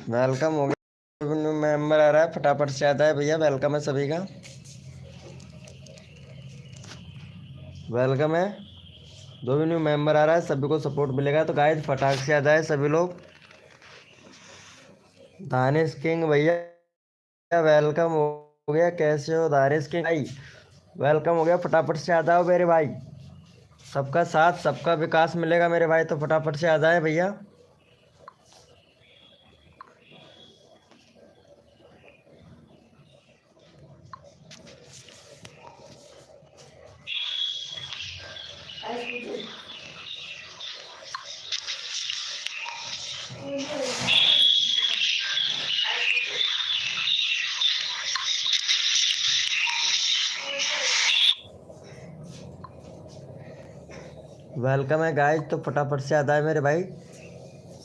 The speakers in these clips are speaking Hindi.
वेलकम हो गया। न्यू मेंबर आ रहा है, फटाफट से आता है भैया। वेलकम है सभी का, वेलकम है। जो भी न्यू मेंबर आ रहा है सभी को सपोर्ट मिलेगा, तो गाइस फटाक से आ जाए सभी लोग। दानिश किंग भैया वेलकम हो गया। कैसे हो दानिश किंग भाई? वेलकम हो गया, फटाफट से आ जाओ मेरे भाई। सबका साथ सबका विकास मिलेगा मेरे भाई, तो फटाफट से आ जाए भैया। वेलकम है गाइज, तो फटाफट से आ जाए मेरे भाई।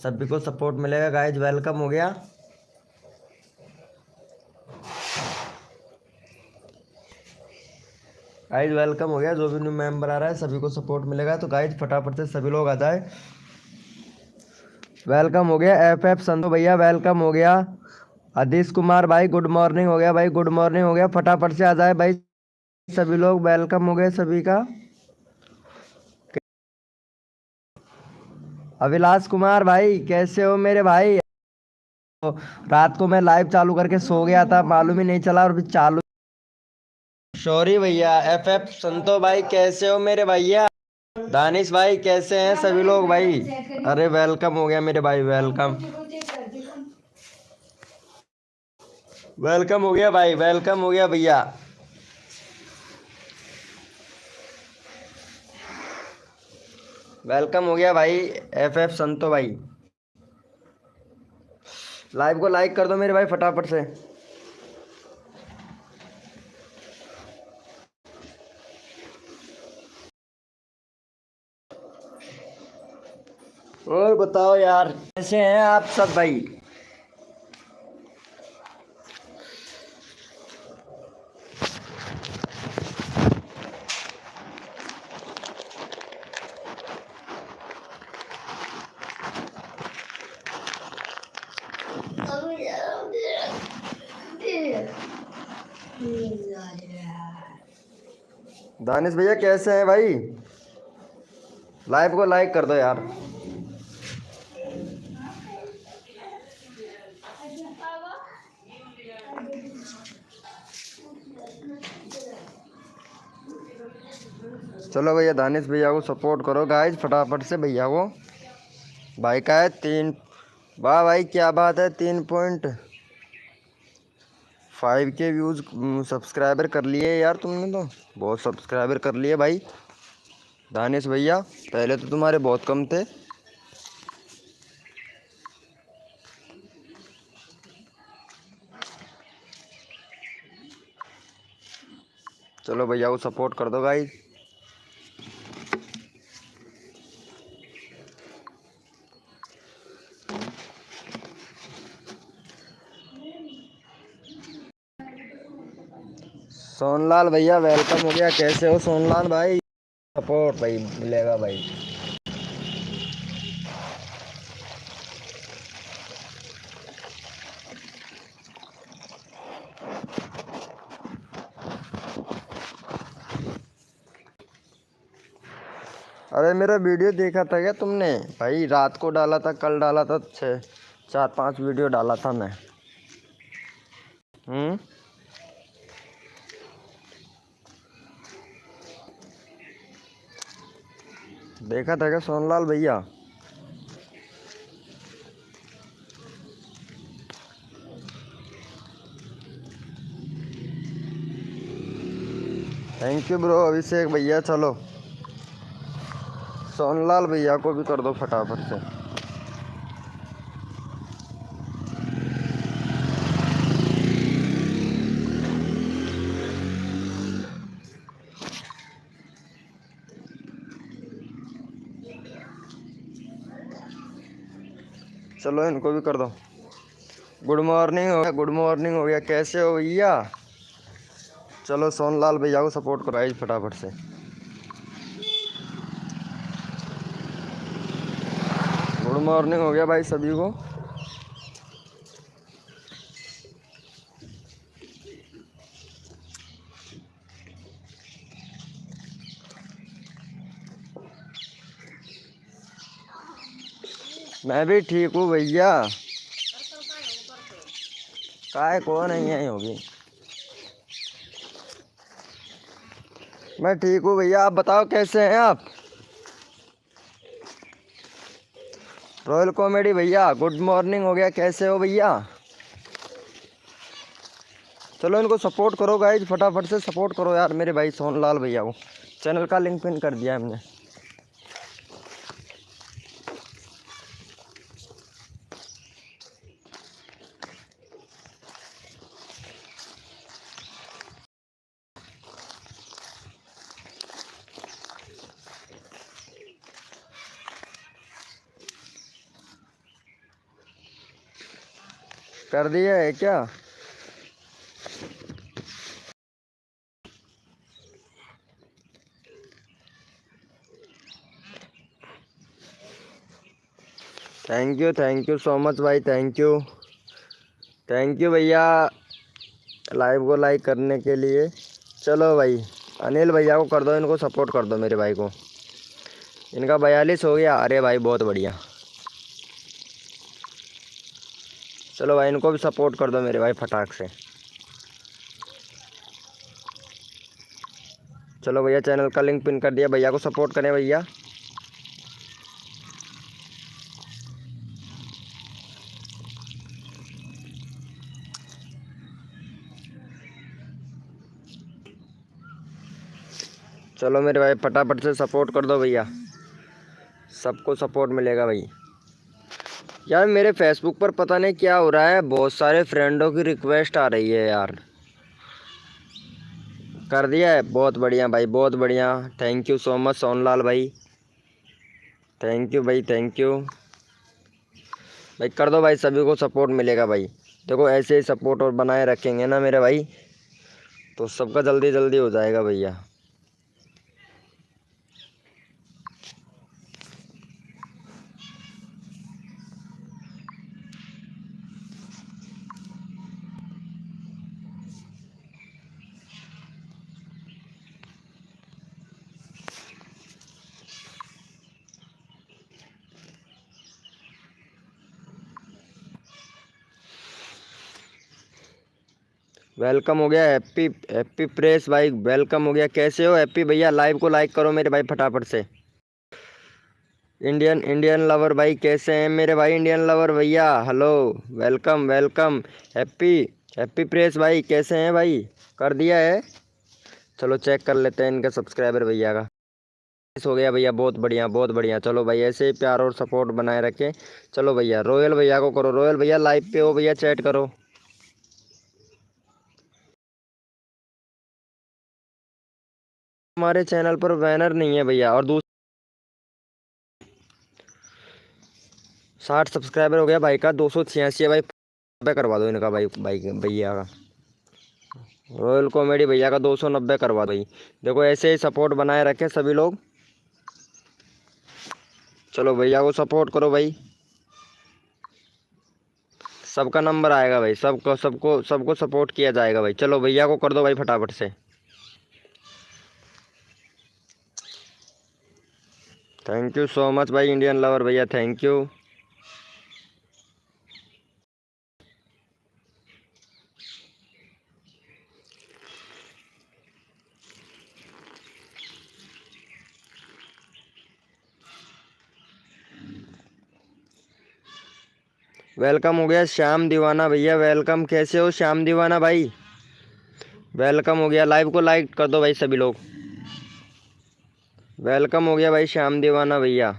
सभी को सपोर्ट मिलेगा गाइज। वेलकम हो गया गाइज, वेलकम हो गया। जो भी न्यू मेंबर आ रहा है सभी को सपोर्ट मिलेगा, तो गाइज फटाफट से सभी लोग आ जाए। वेलकम हो गया एफ संतो भैया, वेलकम हो गया। आदिश कुमार भाई गुड मॉर्निंग हो गया भाई, गुड मॉर्निंग हो गया। फटाफट से आ जाए भाई सभी लोग। वेलकम हो गया सभी का। अभिलाष कुमार भाई कैसे हो मेरे भाई? तो रात को मैं लाइव चालू करके सो गया था, मालूम ही नहीं चला, और भी चालू। सॉरी भैया। एफ संतो भाई कैसे हो मेरे भैया? दानिश भाई कैसे हैं सभी लोग भाई? अरे वेलकम हो गया मेरे भाई, वेलकम। वेलकम हो गया भाई, वेलकम हो गया भैया। वेलकम हो गया भाई एफ संतो भाई। लाइव को लाइक कर दो मेरे भाई फटाफट से। और बताओ यार कैसे हैं आप सब भाई? दानिश भैया कैसे हैं भाई? लाइव को लाइक कर दो यार। चलो भैया दानिश भैया को सपोर्ट करो गाइज फटाफट से भैया को। भाई का है 3। वाह भाई क्या बात है, 3.5 के व्यूज़, सब्सक्राइबर कर लिए यार तुमने तो। बहुत सब्सक्राइबर कर लिए भाई दानिश भैया। पहले तो तुम्हारे बहुत कम थे। चलो भैया को सपोर्ट कर दो गाइज। सोनलाल भैया वेलकम हो गया। कैसे हो सोनलाल भाई? सपोर्ट भाई मिलेगा भाई। अरे मेरा वीडियो देखा था क्या तुमने भाई? रात को डाला था, कल डाला था, 4-5 वीडियो डाला था मैं। देखा था क्या सोनलाल भैया? थैंक यू ब्रो अभिषेक भैया। चलो सोनलाल भैया को भी कर दो फटाफट से। चलो इनको भी कर दो। गुड मॉर्निंग हो गया, गुड मॉर्निंग हो गया। कैसे हो भैया? चलो सोनलाल भैया को सपोर्ट कराइए फटाफट से। गुड मॉर्निंग हो गया भाई सभी को। मैं भी ठीक हूँ भैया। काय को नहीं आई होगी। मैं ठीक हूँ भैया, आप बताओ कैसे हैं आप। रॉयल कॉमेडी भैया गुड मॉर्निंग हो गया, कैसे हो भैया। चलो इनको सपोर्ट करो गाइज, फटाफट से सपोर्ट करो यार मेरे भाई सोनलाल भैया को। चैनल का लिंक पिन कर दिया हमने। कर दिया है क्या। थैंक यू सो मच भाई, थैंक यू भैया लाइव को लाइक करने के लिए। चलो भाई अनिल भैया को कर दो, इनको सपोर्ट कर दो मेरे भाई को। इनका 42 हो गया, अरे भाई बहुत बढ़िया। चलो भाई इनको भी सपोर्ट कर दो मेरे भाई फटाक से। चलो भैया चैनल का लिंक पिन कर दिया, भैया को सपोर्ट करें भैया। चलो मेरे भाई फटाफट से सपोर्ट कर दो भैया, सबको सपोर्ट मिलेगा भाई। यार मेरे फेसबुक पर पता नहीं क्या हो रहा है, बहुत सारे फ्रेंडों की रिक्वेस्ट आ रही है यार। कर दिया है, बहुत बढ़िया भाई बहुत बढ़िया। Thank you so much Sonlal भाई, थैंक यू भाई, थैंक यू भाई। कर दो भाई, सभी को सपोर्ट मिलेगा भाई। देखो ऐसे ही सपोर्ट और बनाए रखेंगे ना मेरे भाई, तो सबका जल्दी जल्दी हो जाएगा भैया। वेलकम हो गया हैप्पी हैप्पी प्रेस भाई, वेलकम हो गया। कैसे हो हैप्पी भैया, लाइव को लाइक करो मेरे भाई फटाफट से। इंडियन इंडियन लवर भाई कैसे हैं मेरे भाई, इंडियन लवर भैया hello, welcome welcome. Happy happy press भाई कैसे हैं भाई, कर दिया है। चलो चेक कर लेते हैं इनके सब्सक्राइबर भैया का। हो गया भैया, बहुत बढ़िया बहुत बढ़िया। चलो भाई ऐसे ही प्यार और सपोर्ट बनाए रखें। चलो भैया रॉयल भैया को करो, रॉयल भैया लाइव पे हो भैया, चैट करो। हमारे चैनल पर बैनर नहीं है भैया, और 60 सब्सक्राइबर हो गया भाई का, 286 है भाई। पे करवा दो इनका भाई, भाई भैया का रॉयल कॉमेडी भैया का 290 करवा दो भाई। देखो ऐसे ही सपोर्ट बनाए रखें सभी लोग। चलो भैया को सपोर्ट करो भाई, सबका नंबर आएगा भाई, सबको सबको सबको सपोर्ट किया जाएगा भाई। चलो भैया को कर दो भाई फटाफट से। थैंक यू सो मच भाई इंडियन लवर भैया, थैंक यू। वेलकम हो गया श्याम दीवाना भैया, वेलकम। कैसे हो श्याम दीवाना भाई, वेलकम हो गया। लाइव को लाइक कर दो भाई सभी लोग, वेलकम हो गया भाई श्याम दीवाना भैया।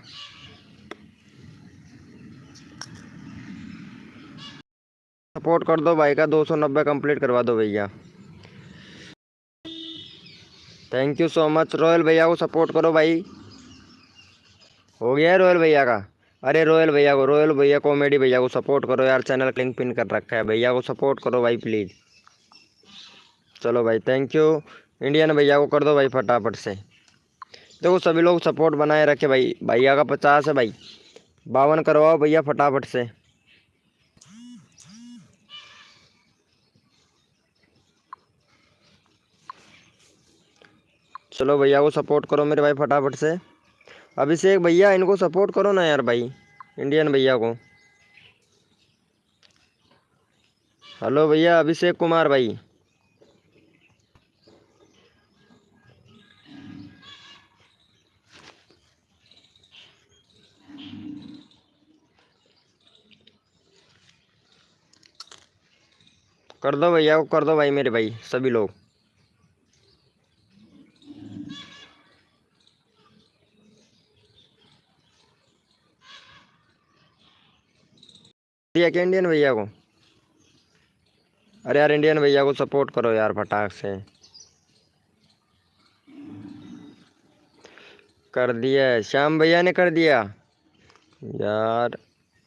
सपोर्ट कर दो भाई का, 290 कंप्लीट करवा दो भैया। Thank you so much. Royal भैया को सपोर्ट करो भाई, हो गया है रॉयल भैया का। अरे रॉयल भैया को, रॉयल भैया कॉमेडी भैया को सपोर्ट करो यार, चैनल लिंक पिन कर रखा है, भैया को सपोर्ट करो भाई प्लीज़। चलो भाई थैंक यू। इंडियन भैया को कर दो भाई फटाफट से। देखो सभी लोग सपोर्ट बनाए रखे भाई, भैया का 50 है भाई, 52 करवाओ भैया फटाफट से। चलो भैया को सपोर्ट करो मेरे भाई फटाफट से। अभिषेक भैया इनको सपोर्ट करो ना यार भाई, इंडियन भैया को। हेलो भैया अभिषेक कुमार भाई। कर दो भैया को, कर दो भाई मेरे भाई सभी लोग। दिया क्या इंडियन भैया को? अरे यार इंडियन भैया को सपोर्ट करो यार फटाक से। कर दिया है, श्याम भैया ने कर दिया। यार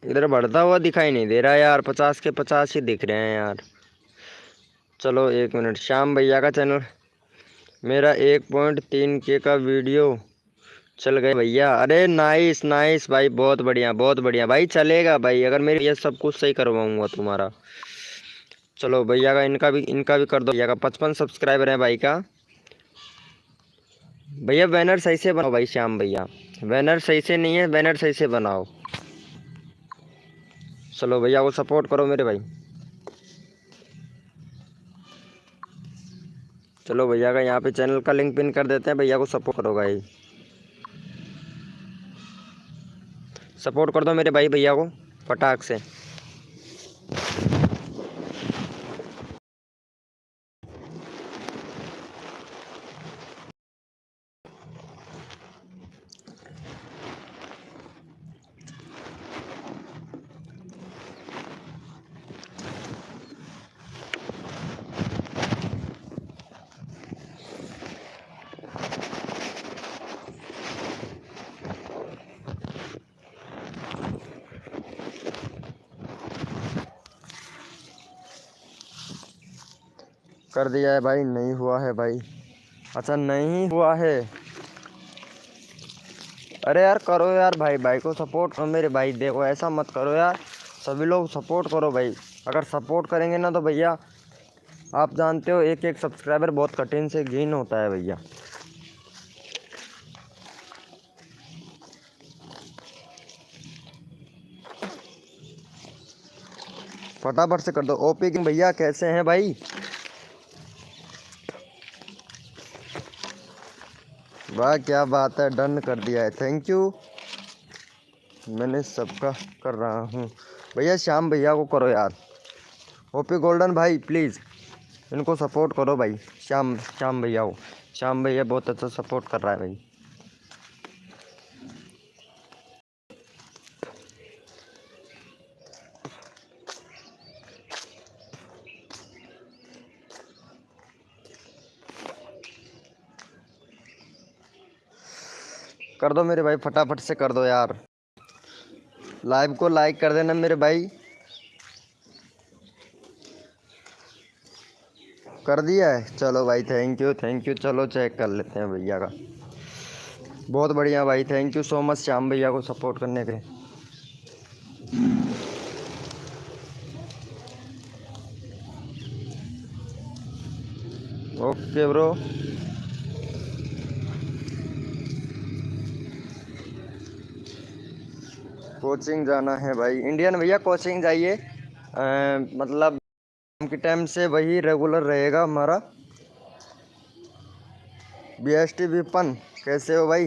इधर बढ़ता हुआ दिखाई नहीं दे रहा यार, 50 के 50 ही दिख रहे हैं यार। चलो 1 मिनट, श्याम भैया का चैनल, मेरा 1.3K का वीडियो चल गए भैया। अरे नाइस नाइस भाई, बहुत बढ़िया भाई, चलेगा भाई अगर मेरे ये सब कुछ सही करवाऊंगा तुम्हारा। चलो भैया का, इनका भी कर दो। भैया का 55 सब्सक्राइबर है भाई का। भैया बैनर सही से बनाओ भाई, श्याम भैया बैनर सही से नहीं है, बैनर सही से बनाओ। चलो भैया को सपोर्ट करो मेरे भाई। चलो भैया का यहाँ पे चैनल का लिंक पिन कर देते हैं, भैया को सपोर्ट करो भाई। सपोर्ट कर दो मेरे भाई भैया को फटाक से। कर दिया है भाई, नहीं हुआ है भाई। अच्छा नहीं हुआ है। अरे यार करो यार भाई, भाई को सपोर्ट करो मेरे भाई। देखो ऐसा मत करो यार, सभी लोग सपोर्ट करो भाई। अगर सपोर्ट करेंगे ना तो भैया आप जानते हो एक एक सब्सक्राइबर बहुत कठिन से गेन होता है भैया। फटाफट से कर दो। ओपी किंग भैया कैसे हैं भाई? वाह क्या बात है, डन कर दिया है, थैंक यू। मैंने सबका कर रहा हूँ भैया। श्याम भैया को करो यार। ओपी गोल्डन भाई प्लीज़ इनको सपोर्ट करो भाई। श्याम भैया को, श्याम भैया बहुत अच्छा सपोर्ट कर रहा है भाई। कर दो मेरे भाई, फटाफट से कर दो यार। लाइव को लाइक कर देना मेरे भाई। कर दिया है, चलो भाई थैंक यू थैंक यू। चलो चेक कर लेते हैं भैया का। बहुत बढ़िया भाई, thank you so much Shyam भैया को सपोर्ट करने के। Okay bro. कोचिंग जाना है भाई इंडियन भैया, कोचिंग जाइए। मतलब शाम के टाइम से वही रेगुलर रहेगा हमारा। BST विपन कैसे हो भाई?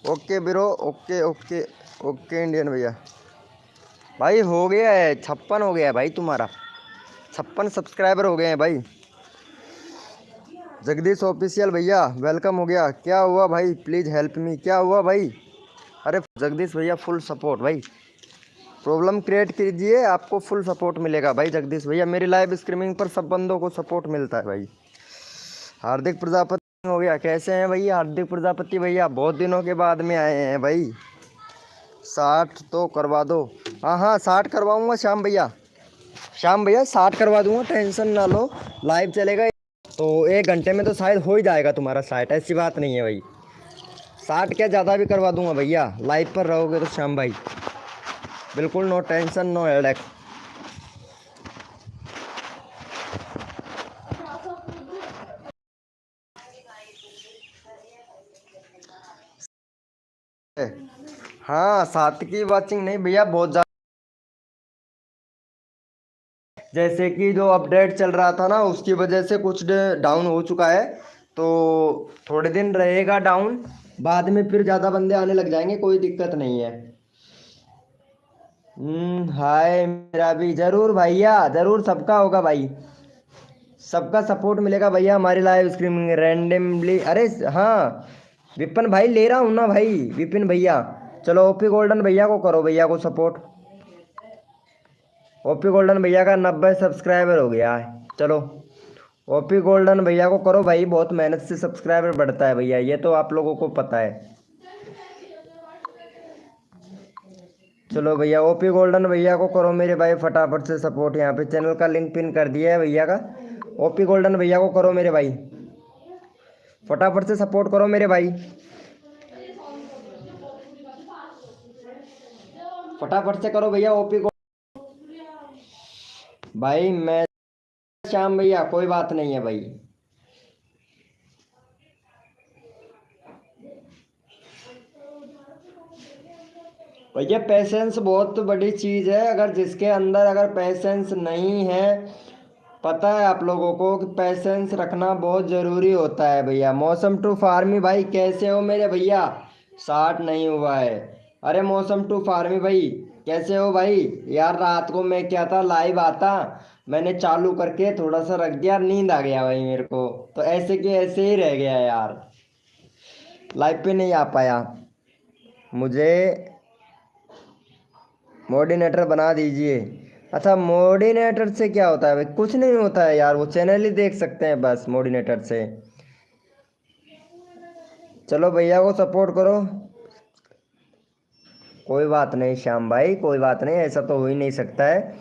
Okay bro, okay okay okay Indian भैया। भाई हो गया है 56 हो गया है भाई तुम्हारा, 56 सब्सक्राइबर हो गए हैं भाई। जगदीश ऑफिशियल भैया वेलकम हो गया। क्या हुआ भाई, प्लीज़ हेल्प मी, क्या हुआ भाई? अरे जगदीश भैया फुल सपोर्ट भाई, प्रॉब्लम क्रिएट कीजिए आपको फुल सपोर्ट मिलेगा भाई। जगदीश भैया मेरी लाइव स्ट्रीमिंग पर सब बंदों को सपोर्ट मिलता है भाई। हार्दिक प्रजापति हो गया, कैसे हैं भैया हार्दिक प्रजापति भैया? बहुत दिनों के बाद में आए हैं भाई। 60 तो करवा दो। हाँ हाँ 60 करवाऊँगा श्याम भैया। श्याम भैया 60 करवा दूंगा, टेंशन ना लो। लाइव चलेगा तो 1 घंटे में तो शायद हो ही जाएगा तुम्हारा 60, ऐसी बात नहीं है भाई। 60 क्या ज़्यादा भी करवा दूंगा भैया, लाइव पर रहोगे तो श्याम भाई। बिल्कुल नो टेंशन नो हेडेक। हाँ, 7 की वॉचिंग नहीं भैया, बहुत ज़्यादा। जैसे कि जो अपडेट चल रहा था ना, उसकी वजह से कुछ डाउन हो चुका है। तो थोड़े दिन रहेगा डाउन, बाद में फिर ज़्यादा बंदे आने लग जाएंगे, कोई दिक्कत नहीं है। हाय, मेरा भी जरूर भैया, जरूर सबका होगा भाई। सबका सपोर्ट मिलेगा भैया हमारी लाइव स्ट्रीमिंग रैंडमली। अरे हाँ, विपिन भाई ले रहा हूँ ना भाई, विपिन भैया। चलो ओपी गोल्डन भैया को करो, भैया को सपोर्ट। ओपी गोल्डन भैया का 90 सब्सक्राइबर हो गया है। चलो ओपी गोल्डन भैया को करो भाई, बहुत मेहनत से सब्सक्राइबर बढ़ता है भैया, ये तो आप लोगों को पता है। चलो भैया ओपी गोल्डन भैया को करो मेरे भाई फटाफट से सपोर्ट। यहाँ पे चैनल का लिंक पिन कर दिया है भैया का। ओपी गोल्डन भैया को करो मेरे भाई, फटाफट से सपोर्ट करो मेरे भाई, फटाफट से करो भैया ओपी को। भाई मैं श्याम भैया, कोई बात नहीं है भाई। भैया पैसेंस बहुत बड़ी चीज़ है, अगर जिसके अंदर अगर पैसेंस नहीं है, पता है आप लोगों को कि पैसेंस रखना बहुत ज़रूरी होता है भैया। मौसम टू फार्मी भाई कैसे हो मेरे भैया? 60 नहीं हुआ है। अरे मौसम टू फार्मी भाई कैसे हो भाई? यार रात को मैं क्या था, लाइव आता, मैंने चालू करके थोड़ा सा रख दिया, नींद आ गया भाई मेरे को, तो ऐसे के ऐसे ही रह गया यार, लाइव पे नहीं आ पाया। मुझे मोडिनेटर बना दीजिए। अच्छा, मोडिनेटर से क्या होता है भाई? कुछ नहीं होता है यार, वो चैनल ही देख सकते हैं बस मोडिनेटर से। चलो भैया को सपोर्ट करो। कोई बात नहीं श्याम भाई, कोई बात नहीं, ऐसा तो हो ही नहीं सकता है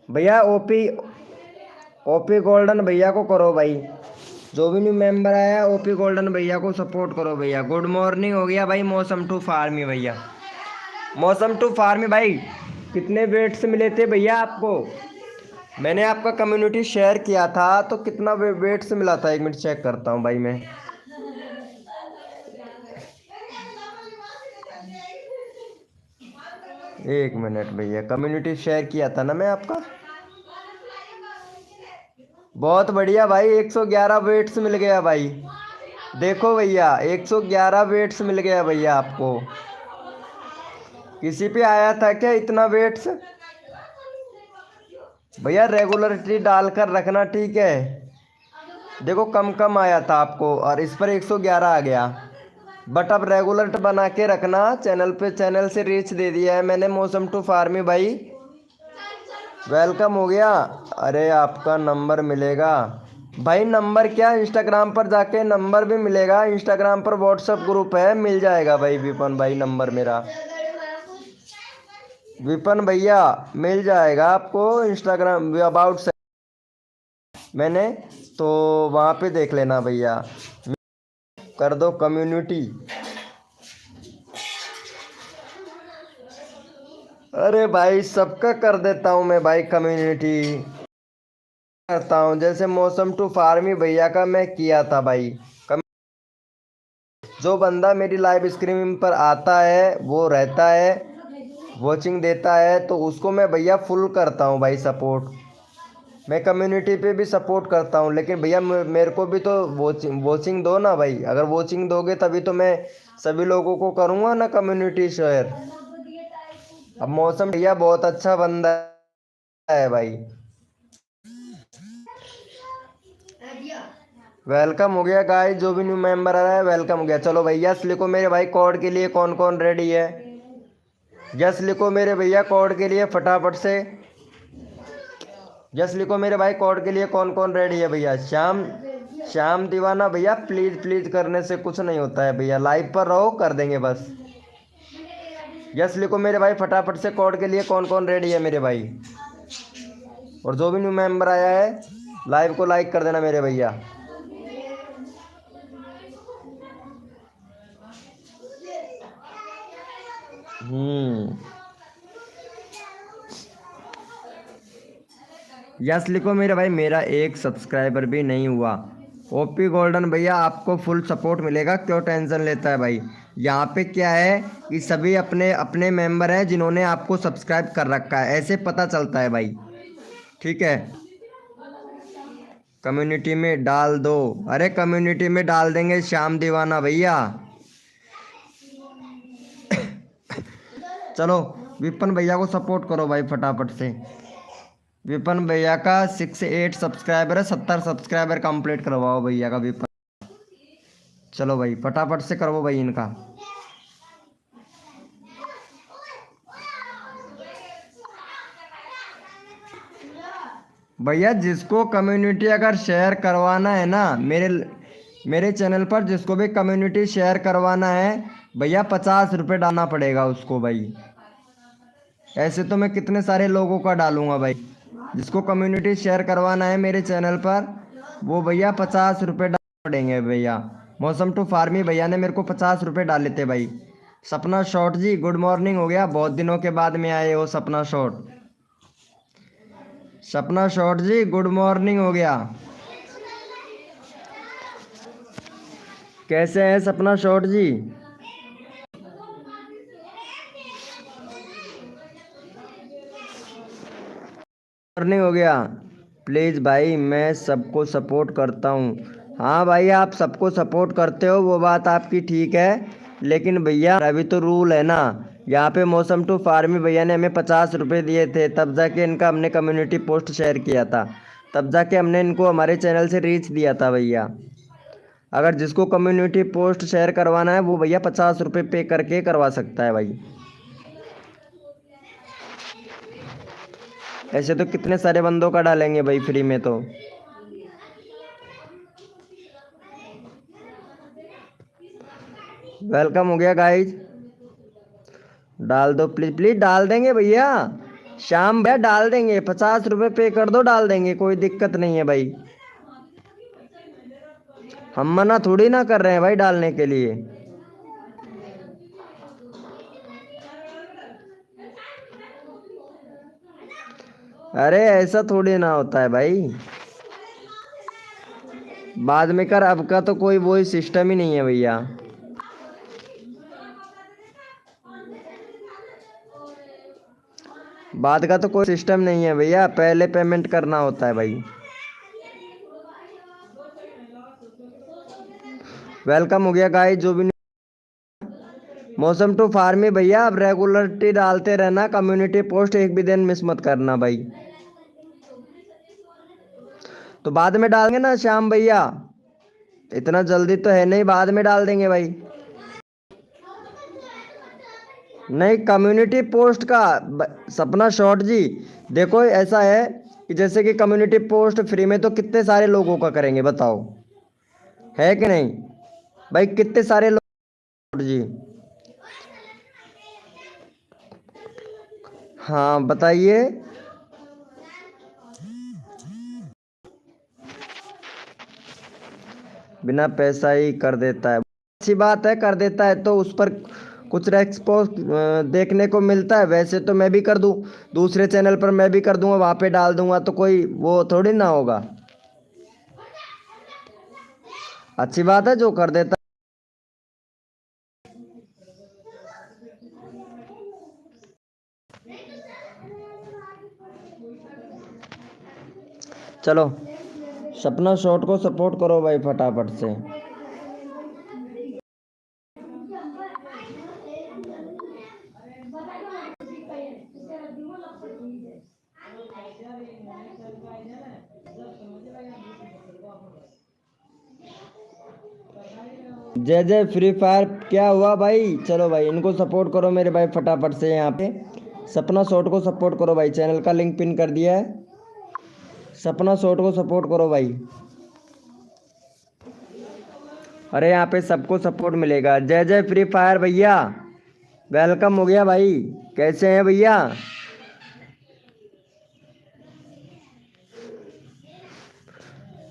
भैया। ओपी ओपी गोल्डन भैया को करो भाई, जो भी न्यू मेंबर आया ओपी गोल्डन भैया को सपोर्ट करो भैया। गुड मॉर्निंग हो गया भाई मौसम टू फार्मी भैया। मौसम टू फार्मी भाई कितने वेट्स मिले थे भैया आपको? मैंने आपका कम्युनिटी शेयर किया था, तो कितना वेट्स मिला था? 1 मिनट चेक करता हूँ भाई मैं। एक मिनट भैया, कम्युनिटी शेयर किया था ना मैं आपका। बहुत बढ़िया भाई, 111 वेट्स मिल गया भाई। देखो भैया 111 वेट्स मिल गया भैया आपको। किसी पे आया था क्या इतना वेट्स? भैया रेगुलरिटी डालकर रखना, ठीक है। देखो कम कम आया था आपको और इस पर 111 आ गया, बट अब रेगुलर बना के रखना चैनल पे। चैनल से रीच दे दिया है मैंने मौसम टू फार्मी भाई, वेलकम हो गया। अरे आपका नंबर मिलेगा भाई, नंबर क्या, इंस्टाग्राम पर जाके नंबर भी मिलेगा। इंस्टाग्राम पर व्हाट्सएप ग्रुप है, मिल जाएगा भाई विपन भाई नंबर मेरा। विपन भैया मिल जाएगा आपको इंस्टाग्राम अबाउट से मैंने, तो वहाँ पे देख लेना भैया। कर दो कम्युनिटी। अरे भाई सबका कर देता हूँ मैं भाई कम्युनिटी, करता हूँ। जैसे मौसम टू फार्मी भैया का मैं किया था भाई। जो बंदा मेरी लाइव स्ट्रीमिंग पर आता है, वो रहता है, वॉचिंग देता है, तो उसको मैं भैया फुल करता हूँ भाई सपोर्ट। मैं कम्युनिटी पे भी सपोर्ट करता हूँ, लेकिन भैया मेरे को भी तो वॉचिंग दो ना भाई। अगर वॉचिंग दोगे तभी तो मैं सभी लोगों को करूँगा ना कम्युनिटी शेयर। अब मौसम भैया बहुत अच्छा बंदा है भाई। वेलकम हो गया गाइस, जो भी न्यू मेंबर आ रहा है वेलकम हो गया। चलो भैया यस लिखो मेरे भाई, कोड के लिए कौन कौन रेडी है? यस लिखो मेरे भैया कोड के लिए फटाफट से। यस लिखो मेरे भाई, कोड के लिए कौन कौन रेडी है भैया? श्याम, श्याम दीवाना भैया, प्लीज प्लीज करने से कुछ नहीं होता है भैया, लाइव पर रहो कर देंगे बस। यस लिखो मेरे भाई फटाफट से, कोड के लिए कौन कौन रेडी है मेरे भाई? और जो भी न्यू मेंबर आया है लाइव को लाइक कर देना मेरे भैया। यस लिखो मेरे भाई, मेरा एक सब्सक्राइबर भी नहीं हुआ। ओपी गोल्डन भैया आपको फुल सपोर्ट मिलेगा, क्यों टेंशन लेता है भाई? यहाँ पे क्या है कि सभी अपने अपने मेंबर हैं जिन्होंने आपको सब्सक्राइब कर रखा है, ऐसे पता चलता है भाई। ठीक है, कम्युनिटी में डाल दो। अरे कम्युनिटी में डाल देंगे श्याम दीवाना भैया। चलो विपन भैया को सपोर्ट करो भाई फटाफट से। विपन भैया का 68 सब्सक्राइबर है, 70 सब्सक्राइबर कंप्लीट करवाओ भैया का विपन। चलो भाई फटाफट से करवाओ भाई इनका। भैया जिसको कम्युनिटी अगर शेयर करवाना है ना, मेरे चैनल पर जिसको भी कम्युनिटी शेयर करवाना है भैया 50 रुपये डालना पड़ेगा उसको भाई। ऐसे तो मैं कितने सारे लोगों का डालूंगा भाई। जिसको कम्युनिटी शेयर करवाना है मेरे चैनल पर वो भैया 50 रुपये डालने पड़ेंगे भैया। मौसम टू फार्मी भैया ने मेरे को 50 रुपये डाले थे भाई। सपना शॉट जी गुड मॉर्निंग, हो गया बहुत दिनों के बाद में आए हो सपना शॉट। सपना शॉट जी गुड मॉर्निंग, हो गया। कैसे हैं सपना शॉट जी? मॉर्निंग हो गया। प्लीज़ भाई मैं सबको सपोर्ट करता हूँ। हाँ भाई आप सबको सपोर्ट करते हो वो बात आपकी ठीक है, लेकिन भैया अभी तो रूल है ना। यहाँ पे मौसम टू फार्मी भैया ने हमें 50 रुपये दिए थे, तब जाके इनका हमने कम्युनिटी पोस्ट शेयर किया था, तब जाके हमने इनको हमारे चैनल से रीच दिया था भैया। अगर जिसको कम्युनिटी पोस्ट शेयर करवाना है वो भैया 50 रुपये पे करके करवा सकता है भाई। ऐसे तो कितने सारे बंदों का डालेंगे भाई फ्री में तो। वेलकम हो गया गाइज, डाल दो प्लीज प्लीज, डाल देंगे भैया। शाम भैया डाल देंगे, 50 रुपये पे कर दो, डाल देंगे, कोई दिक्कत नहीं है भाई। हम मना थोड़ी ना कर रहे हैं भाई डालने के लिए। अरे ऐसा थोड़ी ना होता है भाई, बाद में कर, अब का तो कोई वही सिस्टम ही नहीं है भैया। बाद का तो कोई सिस्टम नहीं है भैया, पहले पेमेंट करना होता है भाई। वेलकम हो गया गाइस जो भी। मौसम टू फार्मी भैया अब रेगुलरिटी डालते रहना, कम्युनिटी पोस्ट एक भी दिन मिस मत करना भाई। तो बाद में डालेंगे ना श्याम भैया, इतना जल्दी तो है नहीं, बाद में डाल देंगे भाई। नहीं कम्युनिटी पोस्ट का सपना शॉर्ट जी, देखो ऐसा है कि जैसे कि कम्युनिटी पोस्ट फ्री में तो कितने सारे लोगों का करेंगे बताओ, है कि नहीं भाई? कितने सारे लोग जी। हाँ बताइए। बिना पैसा ही कर देता है, अच्छी बात है, कर देता है तो उस पर कुछ रेस्पॉन्स देखने को मिलता है। वैसे तो मैं भी कर दूं, दूसरे चैनल पर मैं भी कर दूंगा, वहाँ पे डाल दूंगा तो कोई वो थोड़ी ना होगा। अच्छी बात है जो कर देता। चलो सपना शॉट को सपोर्ट करो भाई फटाफट से। जय जय फ्री फायर, क्या हुआ भाई? चलो भाई इनको सपोर्ट करो मेरे भाई फटाफट से। यहाँ पे सपना शॉट को सपोर्ट करो भाई, चैनल का लिंक पिन कर दिया है, सपना शॉट को सपोर्ट करो भाई। अरे यहाँ पे सबको सपोर्ट मिलेगा। जय जय फ्री फायर भैया, वेलकम हो गया भाई। कैसे हैं भैया?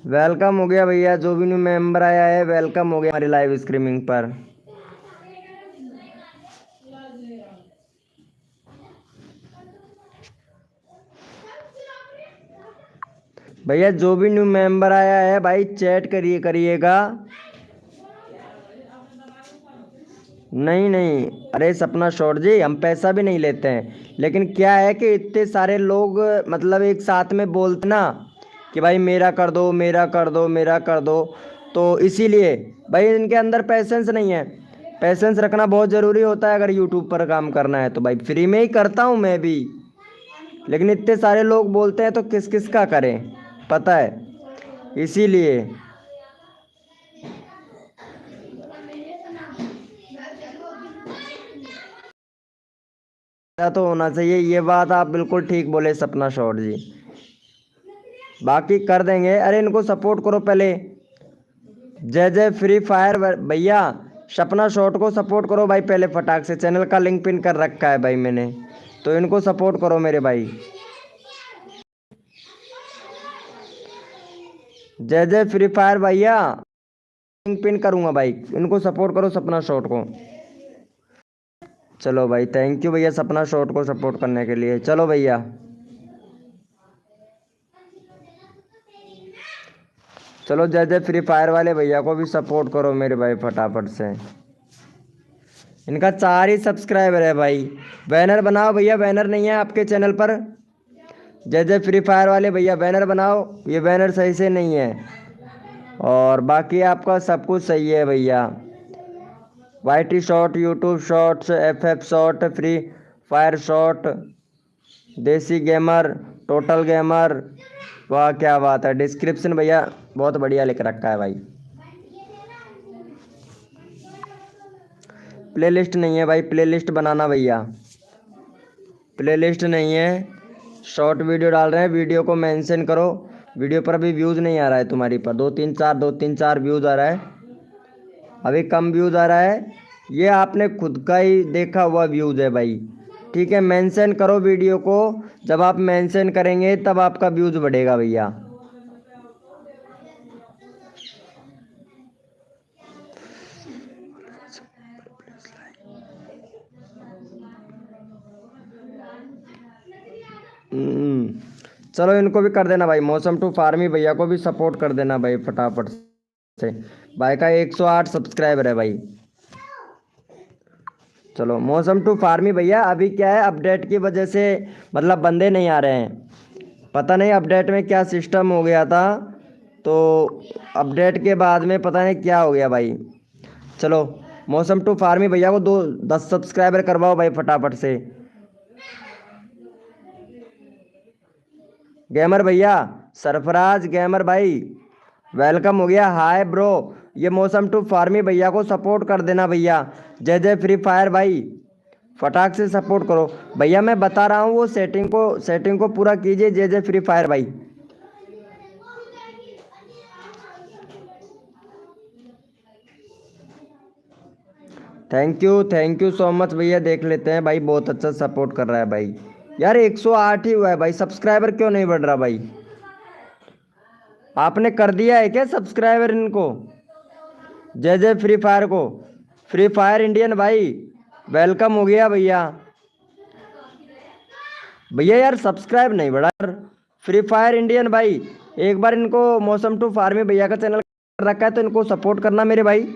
वेलकम हो गया भैया, जो भी न्यू मेंबर आया है वेलकम हो गया हमारी लाइव स्ट्रीमिंग पर। भैया जो भी न्यू मेंबर आया है भाई चैट करिएगा। नहीं नहीं, अरे सपना शॉर्ट जी, हम पैसा भी नहीं लेते हैं, लेकिन क्या है कि इतने सारे लोग मतलब एक साथ में बोलते ना कि भाई मेरा कर दो, मेरा कर दो, मेरा कर दो, तो इसीलिए भाई इनके अंदर पैसेंस नहीं है। पैसेंस रखना बहुत ज़रूरी होता है अगर यूट्यूब पर काम करना है तो। भाई फ्री में ही करता हूँ मैं भी, लेकिन इतने सारे लोग बोलते हैं तो किस किस का करें, पता है, इसीलिए। ऐसा तो होना चाहिए, ये बात आप बिल्कुल ठीक बोले सपना शॉर्ट जी। बाकी कर देंगे, अरे इनको सपोर्ट करो पहले। जय जय फ्री फायर भैया, सपना शॉर्ट को सपोर्ट करो भाई पहले फटाक से। चैनल का लिंक पिन कर रखा है भाई मैंने, तो इनको सपोर्ट करो मेरे भाई। जय जय फ्री फायर भैया, लिंक पिन करूंगा भाई, इनको सपोर्ट करो सपना शॉर्ट को। चलो भाई, थैंक यू भैया सपना शॉर्ट को सपोर्ट करने के लिए। चलो भैया, चलो जय जय फ्री फायर वाले भैया को भी सपोर्ट करो मेरे भाई फटाफट से। इनका 4 ही सब्सक्राइबर है भाई। बैनर बनाओ भैया, बैनर नहीं है आपके चैनल पर। जय जय फ्री फायर वाले भैया बैनर बनाओ, ये बैनर सही से नहीं है। और बाकी आपका सब कुछ सही है भैया। Y T short, YouTube shorts, F F short, free fire short, desi gamer, total gamer. वाह क्या बात है, डिस्क्रिप्शन भैया बहुत बढ़िया लिख रखा है भाई। प्लेलिस्ट नहीं है भाई, प्लेलिस्ट बनाना भैया। प्लेलिस्ट नहीं है, शॉर्ट वीडियो डाल रहे हैं, वीडियो को मेंशन करो। वीडियो पर अभी व्यूज़ नहीं आ रहा है तुम्हारी पर, दो तीन चार व्यूज़ आ रहा है, अभी कम व्यूज़ आ रहा है। ये आपने खुद का ही देखा हुआ व्यूज़ है भाई। ठीक है, मेंशन करो वीडियो को, जब आप मेंशन करेंगे तब आपका व्यूज़ बढ़ेगा भैया। चलो इनको भी कर देना भाई, मौसम टू फार्मी भैया को भी सपोर्ट कर देना भाई फटाफट से। भाई का 108 सब्सक्राइबर है भाई। चलो मौसम टू फार्मी भैया, अभी क्या है अपडेट की वजह से मतलब बंदे नहीं आ रहे हैं, पता नहीं अपडेट में क्या सिस्टम हो गया था, तो अपडेट के बाद में पता नहीं क्या हो गया भाई। चलो मौसम टू फार्मी भैया को 10 सब्सक्राइबर करवाओ भाई फटाफट से। गेमर भैया, सरफराज गेमर भाई वेलकम हो गया, हाय ब्रो। ये मौसम टू फार्मी भैया को सपोर्ट कर देना भैया। जय जय फ्री फायर भाई, फटाक से सपोर्ट करो भैया। मैं बता रहा हूँ वो सेटिंग को पूरा कीजिए। जय जय फ्री फायर भाई। थैंक यू सो मच भैया, देख लेते हैं भाई, बहुत अच्छा सपोर्ट कर रहा है भाई। यार 108 ही हुआ है भाई, सब्सक्राइबर क्यों नहीं बढ़ रहा भाई? आपने कर दिया है क्या सब्सक्राइबर इनको? जय जय फ्री फायर को, फ्री फायर इंडियन भाई वेलकम हो गया भैया। भैया यार सब्सक्राइब नहीं बढ़ा यार। फ्री फायर इंडियन भाई, एक बार इनको मौसम टू फार्मी भैया का चैनल रखा है तो इनको सपोर्ट करना मेरे भाई।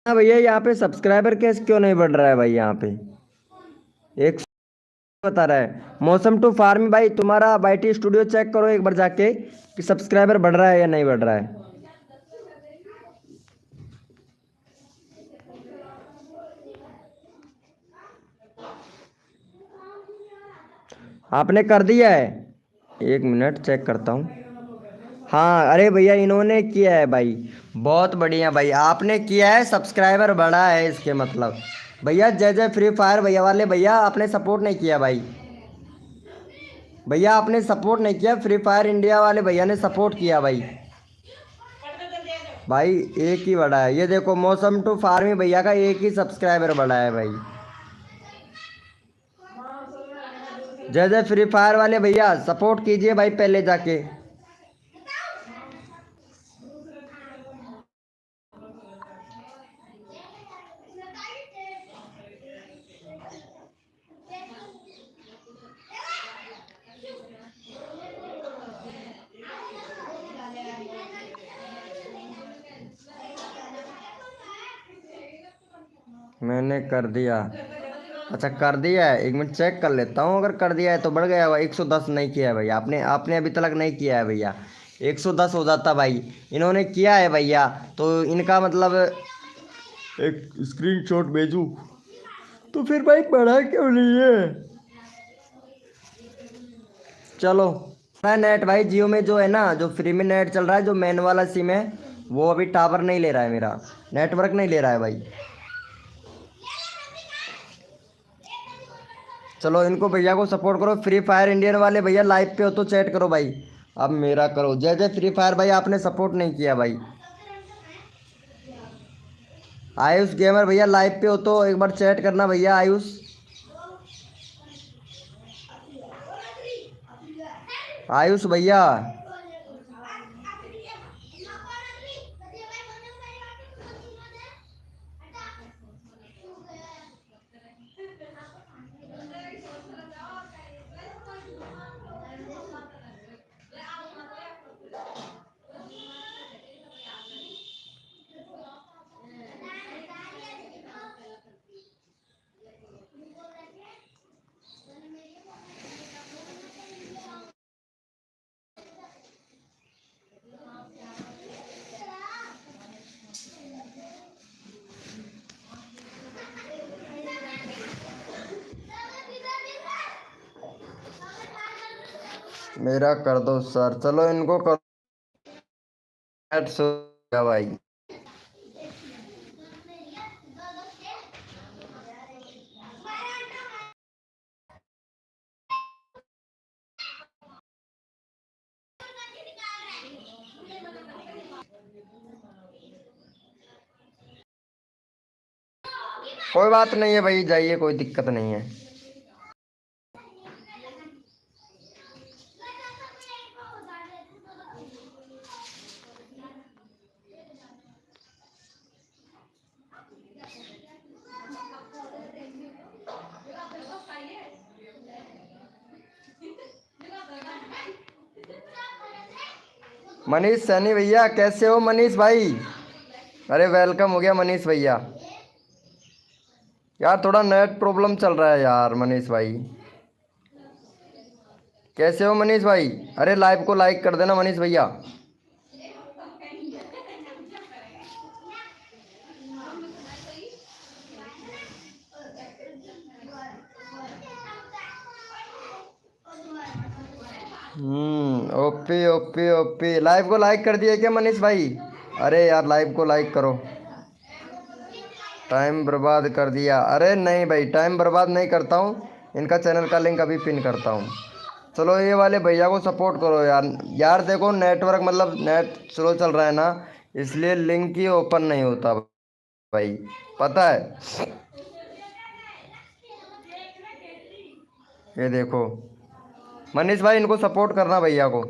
हाँ भैया, यहाँ पे सब्सक्राइबर कैसे क्यों नहीं बढ़ रहा है भाई? यहाँ पे एक बता रहा है मौसम टू फार्मी भाई, तुम्हारा बाईटी स्टूडियो चेक करो एक बार जाके कि सब्सक्राइबर बढ़ रहा है या नहीं बढ़ रहा है। आपने कर दिया है? एक मिनट चेक करता हूँ। हाँ अरे भैया इन्होंने किया है भाई, बहुत बढ़िया भाई, आपने किया है, सब्सक्राइबर बढ़ा है इसके मतलब। भैया जय जय फ्री फायर भैया वाले भैया, आपने सपोर्ट नहीं किया भाई। भैया आपने सपोर्ट नहीं किया, फ्री फायर इंडिया वाले भैया ने सपोर्ट किया भाई। भाई एक ही बढ़ा है, ये देखो मौसम टू फार्मी भैया का एक ही सब्सक्राइबर बढ़ा है भाई। जय जय फ्री फायर वाले भैया सपोर्ट कीजिए भाई पहले जाके। मैंने कर दिया। अच्छा कर दिया है, एक मिनट चेक कर लेता हूँ, अगर कर दिया है तो बढ़ गया भाई। 110 नहीं किया है भैया, आपने आपने अभी तक नहीं किया है भैया। 110 हो जाता भाई, इन्होंने किया है भैया। तो इनका मतलब एक स्क्रीनशॉट भेजूं तो फिर भाई बढ़ा क्यों नहीं है। चलो। मैं नेट भाई जियो में जो है ना, जो फ्री में नेट चल रहा है, जो मेन वाला सिम है, वो अभी टावर नहीं ले रहा है, मेरा नेटवर्क नहीं ले रहा है भाई। चलो इनको भैया को सपोर्ट करो, फ्री फायर इंडियन वाले भैया लाइव पे हो तो चैट करो भाई। अब मेरा करो, जय जय फ्री फायर भाई, आपने सपोर्ट नहीं किया भाई। आयुष गेमर भैया लाइव पे हो तो एक बार चैट करना भैया। आयुष, आयुष भैया। मेरा कर दो सर, चलो इनको कर भाई। कोई बात नहीं है भाई, जाइए, कोई दिक्कत नहीं है। मनीष सैनी भैया कैसे हो मनीष भाई। अरे वेलकम हो गया मनीष भैया। यार थोड़ा नेट प्रॉब्लम चल रहा है यार मनीष भाई। कैसे हो मनीष भाई। अरे लाइव को लाइक कर देना मनीष भैया। ओपी ओपी ओपी, लाइव को लाइक कर दिया क्या मनीष भाई। अरे यार लाइव को लाइक करो। टाइम बर्बाद कर दिया, अरे नहीं भाई टाइम बर्बाद नहीं करता हूँ, इनका चैनल का लिंक अभी पिन करता हूँ। चलो ये वाले भैया को सपोर्ट करो यार। यार देखो नेटवर्क मतलब नेट स्लो चल रहा है ना, इसलिए लिंक ही ओपन नहीं होता भाई, पता है। ये देखो मनीष भाई, इनको सपोर्ट करना भैया को,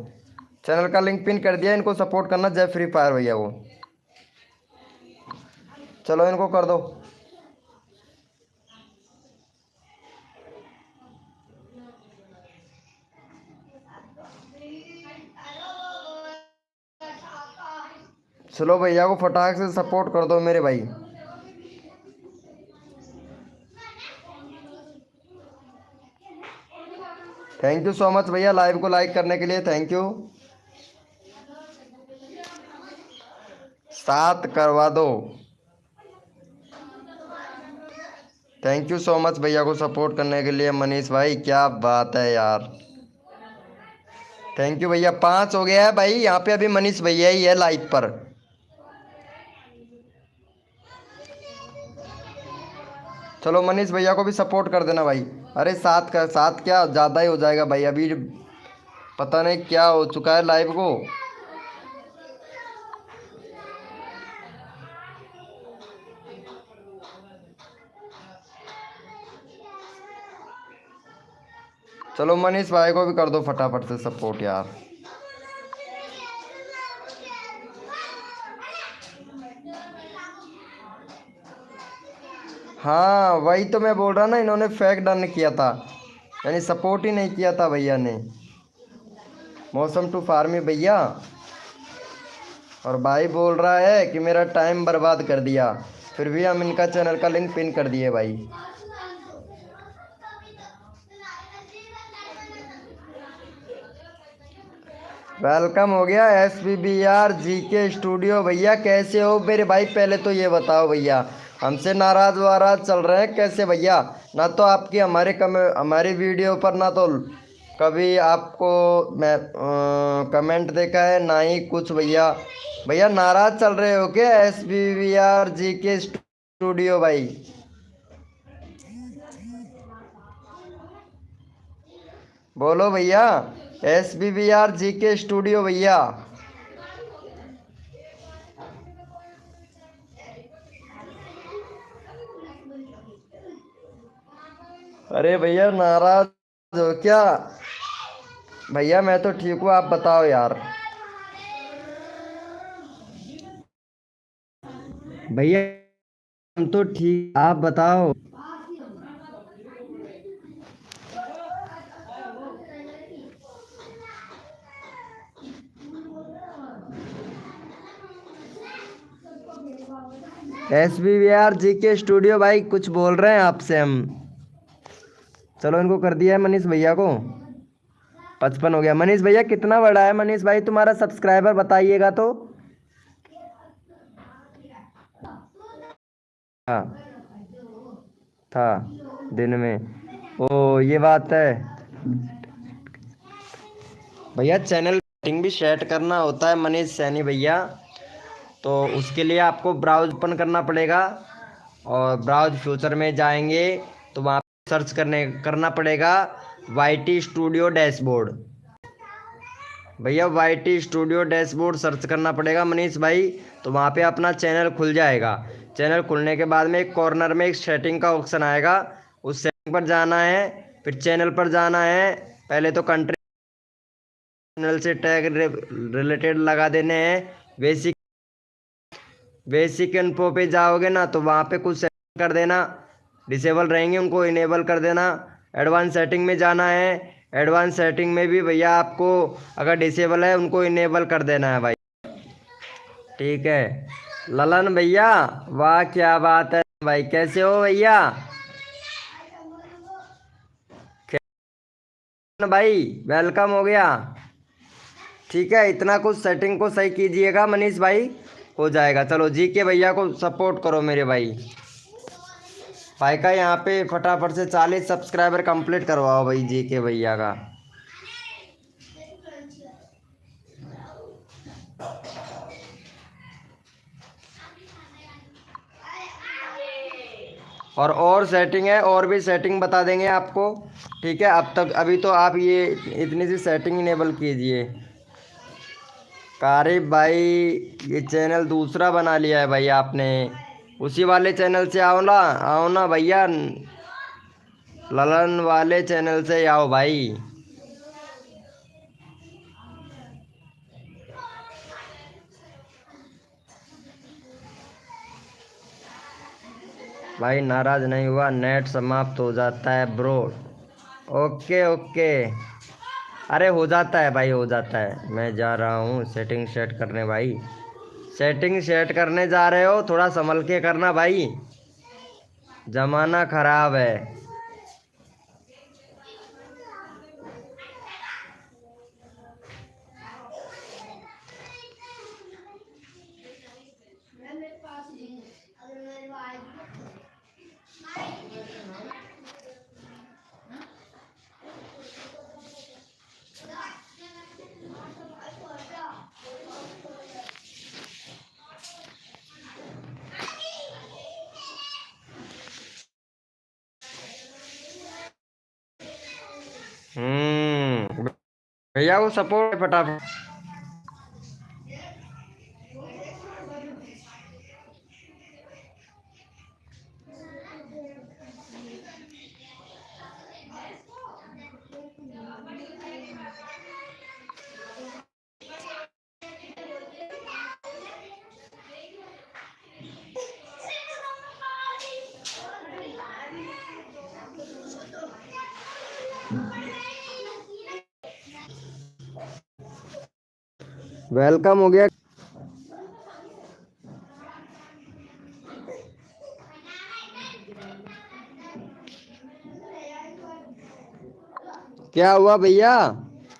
चैनल का लिंक पिन कर दिया, इनको सपोर्ट करना, जय फ्री फायर भैया को। चलो इनको कर दो। चलो भैया को फटाक से सपोर्ट कर दो मेरे भाई। थैंक यू सो मच भैया लाइव को लाइक करने के लिए, थैंक यू। 7 करवा दो। थैंक यू सो मच भैया को सपोर्ट करने के लिए मनीष भाई, क्या बात है यार। थैंक यू भैया, 5 हो गया है भाई, यहाँ पे अभी मनीष भैया ही है लाइव पर। चलो मनीष भैया को भी सपोर्ट कर देना भाई। अरे 7 का 7 क्या ज़्यादा ही हो जाएगा भाई, अभी पता नहीं क्या हो चुका है लाइव को। चलो मनीष भाई को भी कर दो फटाफट से सपोर्ट यार। हाँ वही तो मैं बोल रहा ना, इन्होंने फेक डन किया था, यानी सपोर्ट ही नहीं किया था भैया ने। मौसम टू फार्मी भैया, और भाई बोल रहा है कि मेरा टाइम बर्बाद कर दिया। फिर भी हम इनका चैनल का लिंक पिन कर दिए भाई। वेलकम हो गया SBBR GK स्टूडियो। भैया कैसे हो मेरे भाई? पहले तो ये बताओ भैया, हमसे नाराज वाराज चल रहे हैं कैसे भैया? ना तो आपकी हमारी वीडियो पर ना तो कभी आपको मैं कमेंट देखा है, ना ही कुछ भैया। भैया नाराज चल रहे हो क्या? SBBR GK स्टूडियो भाई, बोलो भैया। SBBR GK स्टूडियो भैया। अरे भैया नाराज हो क्या? भैया मैं तो ठीक हूँ, आप बताओ यार। भैया हम तो ठीक, आप बताओ। SBBR GK स्टूडियो भाई, कुछ बोल रहे हैं आपसे हम। चलो इनको कर दिया है मनीष भैया को। 55 हो गया। मनीष भैया कितना बड़ा है मनीष भाई तुम्हारा सब्सक्राइबर, बताइएगा तो। हाँ था दिन में। ओ ये बात है भैया। चैनल सेटिंग भी सेट करना होता है मनीष सैनी भैया, तो उसके लिए आपको ब्राउज ओपन करना पड़ेगा। और ब्राउज फ्यूचर में जाएंगे तो वहाँ सर्च करना पड़ेगा YT स्टूडियो डैशबोर्ड। भैया YT स्टूडियो डैशबोर्ड सर्च करना पड़ेगा मनीष भाई, तो वहाँ पे अपना चैनल खुल जाएगा। चैनल खुलने के बाद में एक कॉर्नर में एक सेटिंग का ऑप्शन आएगा, उस सेटिंग पर जाना है। फिर चैनल पर जाना है। पहले तो कंट्री चैनल से टैग रिलेटेड लगा देने हैं। बेसिक बेसिक इन्फो पे जाओगे ना तो वहाँ पे कुछ सेटिंग कर देना, डिसेबल रहेंगे उनको इनेबल कर देना। एडवांस सेटिंग में जाना है। एडवांस सेटिंग में भी भैया आपको अगर डिसेबल है उनको इनेबल कर देना है भाई। ठीक है ललन भैया, वाह क्या बात है भाई, कैसे हो भैया? भाई वेलकम हो गया। ठीक है इतना कुछ सेटिंग को सही कीजिएगा मनीष भाई, हो जाएगा। चलो जी के भैया को सपोर्ट करो मेरे भाई। भाई का यहाँ पे फटाफट से 40 सब्सक्राइबर कंप्लीट करवाओ भाई जी के भैया का। और सेटिंग है, और भी सेटिंग बता देंगे आपको। ठीक है अब तक अभी तो आप ये इतनी सी सेटिंग इनेबल कीजिए। कारिब भाई ये चैनल दूसरा बना लिया है भाई आपने, उसी वाले चैनल से आओ ना भैया, ललन वाले चैनल से आओ भाई। भाई नाराज नहीं हुआ, नेट समाप्त हो जाता है ब्रो। ओके ओके, अरे हो जाता है भाई, हो जाता है। मैं जा रहा हूँ सेटिंग सेट करने भाई। सेटिंग सेट करने जा रहे हो, थोड़ा संभल के करना भाई, जमाना खराब है। भैया वो सपोर्ट फटाफट। वेलकम हो गया। क्या हुआ भैया?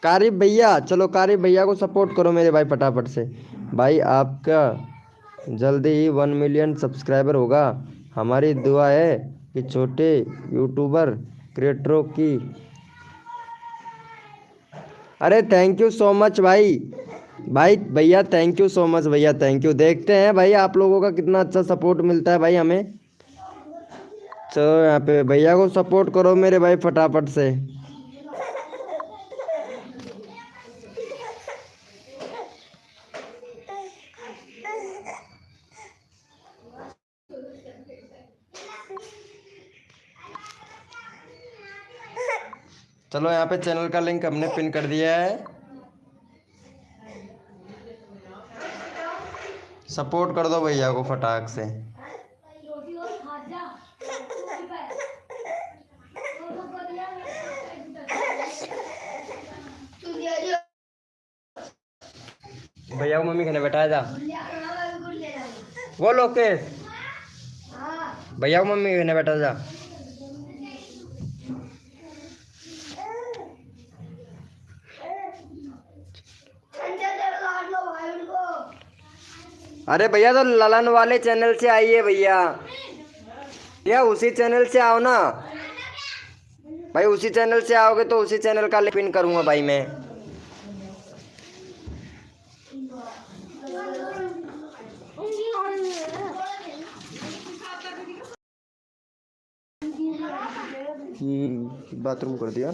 कारिब भैया, चलो कारिब भैया को सपोर्ट करो मेरे भाई फटाफट से। भाई आपका जल्दी ही 1 मिलियन सब्सक्राइबर होगा। हमारी दुआ है कि छोटे यूट्यूबर क्रिएटरों की। अरे थैंक यू सो मच भाई। भाई भैया थैंक यू सो मच भैया, थैंक यू। देखते हैं भाई आप लोगों का कितना अच्छा सपोर्ट मिलता है भाई हमें। चलो यहाँ पे भैया को सपोर्ट करो मेरे भाई फटाफट से। चलो यहाँ पे चैनल का लिंक हमने पिन कर दिया है। सपोर्ट कर दो भैया को फटाक से। भैया को मम्मी खाने बैठाया जा। वो लोकेश भैया को मम्मी खाने बैठा जा। अरे भैया तो ललन वाले चैनल से आइए भैया। भैया उसी चैनल से आओ ना भाई, उसी चैनल से आओगे तो उसी चैनल का लिंक पिन करूंगा भाई मैं। बाथरूम कर दिया।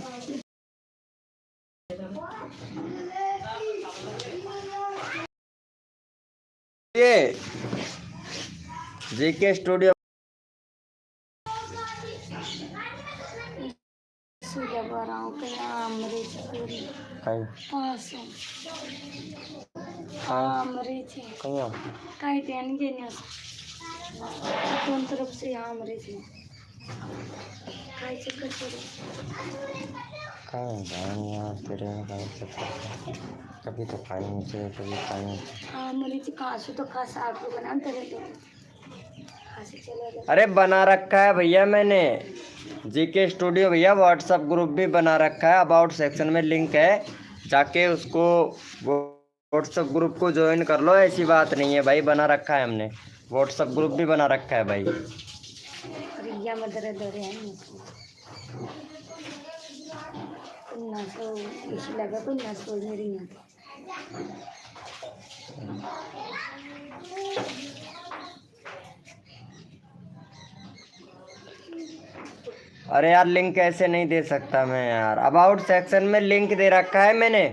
ये जीके स्टूडियो तरफ से यहाँ मरे थे कभी तो खाई मुझे कभी खाई। हाँ मरी थी खांसी तो खास आप लोग बना तेरे तो खांसी चले। अरे बना रखा है भैया मैंने जीके स्टूडियो भैया, व्हाट्सएप ग्रुप भी बना रखा है। अबाउट सेक्शन में लिंक है, जाके उसको व्हाट्सएप ग्रुप को ज्वाइन कर लो। ऐसी बात नहीं है भाई, बना रखा है हमने, व्हाट्सएप ग्रुप भी बना रखा है भाई। रिया मदर दरे हैं ना सो इसी लगा कोई ना सो मेरी ना। अरे यार लिंक कैसे नहीं दे सकता मैं यार, अबाउट सेक्शन में लिंक दे रखा है मैंने।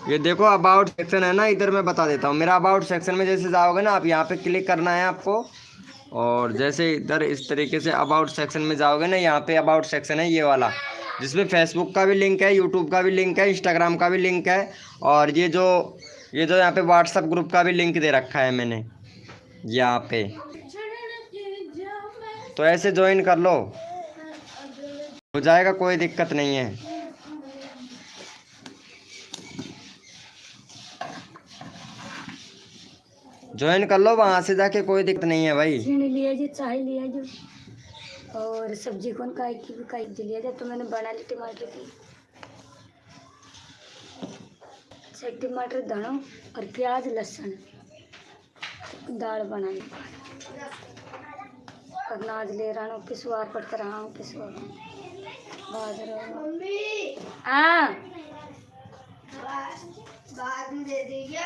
ये देखो अबाउट सेक्शन है ना, इधर मैं बता देता हूँ। मेरा अबाउट सेक्शन में जैसे जाओगे ना आप, यहाँ पे क्लिक करना है आपको, और जैसे इधर इस तरीके से अबाउट सेक्शन में जाओगे ना, यहाँ पे अबाउट सेक्शन है ये वाला, जिसमें फेसबुक का भी लिंक है, यूट्यूब का भी लिंक है, इंस्टाग्राम का भी लिंक है, और ये जो यहाँ पे व्हाट्सएप ग्रुप का भी लिंक दे रखा है मैंने यहाँ पे। तो ऐसे ज्वाइन कर लो, हो जाएगा, कोई दिक्कत नहीं है। ज्वाइन कर लो वहां से जाके, कोई दिक्कत नहीं है भाई। लिया जो चाय लिया जो, और सब्जी कौन काई की भी काई दे लिया जाए। तो मैंने बना ली टमाटर की, टमाटर धनो और प्याज लहसुन दाल बना ली। और नाज ले रहा हूँ पिसवार पड़ता रहा हूँ पिसवार बाजरा। हाँ बाद में दे दीजिए।